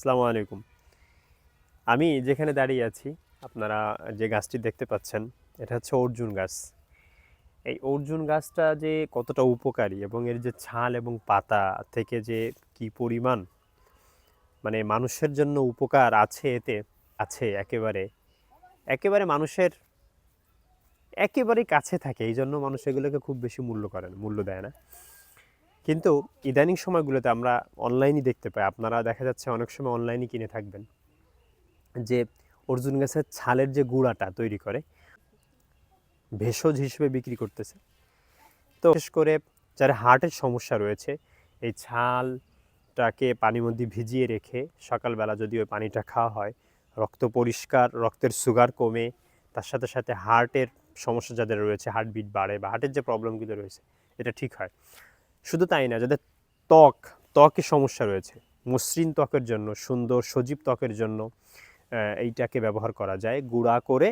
আসসালামু আলাইকুম। আমি যেখানে দাঁড়িয়ে আছি, আপনারা যে গাছটি দেখতে পাচ্ছেন, এটা হচ্ছে অর্জুন গাছ। এই অর্জুন গাছটা যে কতটা উপকারী এবং এর যে ছাল এবং পাতা থেকে যে কি পরিমাণ মানে মানুষের জন্য উপকার আছে এতে, আছে একেবারে, একেবারে মানুষের একেবারেই কাছে থাকে। এই জন্য মানুষ এগুলোকে খুব বেশি মূল্য দেয় না। কিন্তু ইদানিং সময়গুলোতে আমরা অনলাইনই দেখতে পাই, আপনারা দেখা যাচ্ছে অনেক সময় অনলাইনই কিনে থাকবেন, যে অর্জুন গাছের ছালের যে গুঁড়াটা তৈরি করে ভেষজ হিসেবে বিক্রি করতেছে। তো বিশেষ করে যারা হার্টের সমস্যা রয়েছে, এই ছালটাকে পানির মধ্যে ভিজিয়ে রেখে সকালবেলা যদি ওই পানিটা খাওয়া হয়, রক্ত পরিষ্কার, রক্তের সুগার কমে, তার সাথে সাথে হার্টের সমস্যা যাদের রয়েছে, হার্টবিট বাড়ে বা হার্টের যে প্রবলেমগুলো রয়েছে এটা ঠিক হয়। শুধু তাই না, যাদের ত্বকের সমস্যা রয়েছে, মসৃণ ত্বকের জন্য, সুন্দর সজীব ত্বকের জন্য এইটাকে ব্যবহার করা যায় গুঁড়া করে,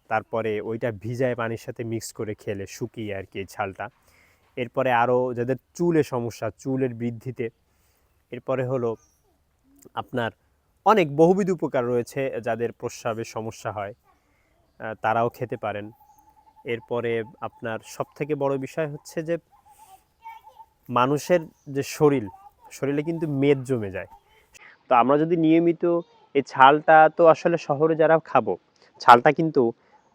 তারপরে ওইটা ভিজায় পানির সাথে মিক্স করে খেলে, শুকিয়ে আর কি এই ছালটা। এরপরে আরও যাদের চুলের সমস্যা, চুলের বৃদ্ধিতে, এরপরে হলো আপনার অনেক বহুবিধ উপকার রয়েছে। যাদের প্রস্রাবের সমস্যা হয় তারাও খেতে পারেন। এরপরে আপনার সবথেকে বড় বিষয় হচ্ছে যে মানুষের যে শরীরে কিন্তু মেদ জমে যায়। তো আমরা যদি নিয়মিত এই ছালটা, তো আসলে শহরে যারা খাবো, ছালটা কিন্তু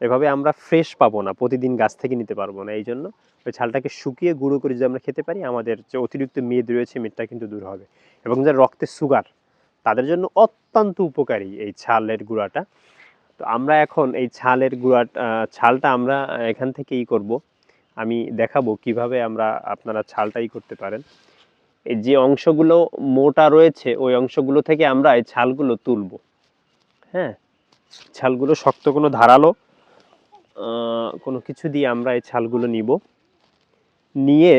এভাবে আমরা ফ্রেশ পাবো না, প্রতিদিন গাছ থেকে নিতে পারবো না। এই জন্য ওই ছালটাকে শুকিয়ে গুঁড়ো করে যদি আমরা খেতে পারি, আমাদের যে অতিরিক্ত মেদ রয়েছে, মেদটা কিন্তু দূর হবে। এবং যার রক্তে সুগার, তাদের জন্য অত্যন্ত উপকারী এই ছালের গুঁড়াটা। তো আমরা এখন এই ছালটা আমরা এখান থেকে করব। আমি দেখাবো কিভাবে আপনারা ছালটাই করতে পারেন। এই যে অংশগুলো মোটা রয়েছে, ওই অংশগুলো থেকে আমরা এই ছালগুলো তুলবো। হ্যাঁ, ছালগুলো শক্ত কোনো ধারালো কোনো কিছু দিয়ে আমরা এই ছালগুলো নিয়ে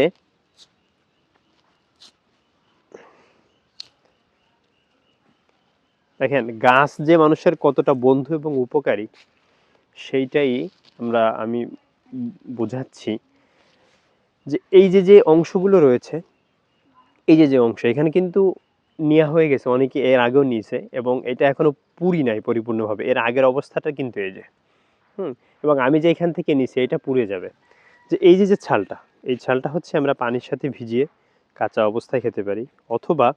দেখেন গাছ যে মানুষের কতটা বন্ধু এবং উপকারী, সেইটাই আমি বোঝাচ্ছি। যে এই যে অংশগুলো রয়েছে, এই যে অংশ এখানে কিন্তু নেওয়া হয়ে গেছে, অনেকে এর আগেও নিয়েছে, এবং এটা এখনো পুরি নাই পরিপূর্ণভাবে। এর আগের অবস্থাটা কিন্তু এই যে এবং আমি যে এখান থেকে নিছি এটা পুড়ে যাবে। যে এই যে ছালটা, এই ছালটা হচ্ছে আমরা পানির সাথে ভিজিয়ে কাঁচা অবস্থায় খেতে পারি, অথবা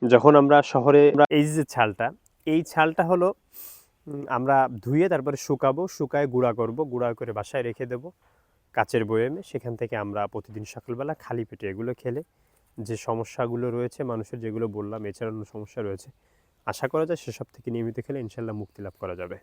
যখন আমরা শহরে এই যে ছালটা, এই ছালটা হলো আমরা ধুয়ে তারপরে শুকাবো, শুকায় গুঁড়া করব, গুঁড়া করে বাসায় রেখে দেব কাচের বয়ামে। সেখান থেকে আমরা প্রতিদিন সকালবেলা খালি পেটে এগুলো খেলে যে সমস্যাগুলো রয়েছে মানুষের, যেগুলো বললাম, এছাড়া অন্য সমস্যা রয়েছে, আশা করা যায় সেসব থেকে নিয়মিত খেলে ইনশাল্লাহ মুক্তি লাভ করা যাবে।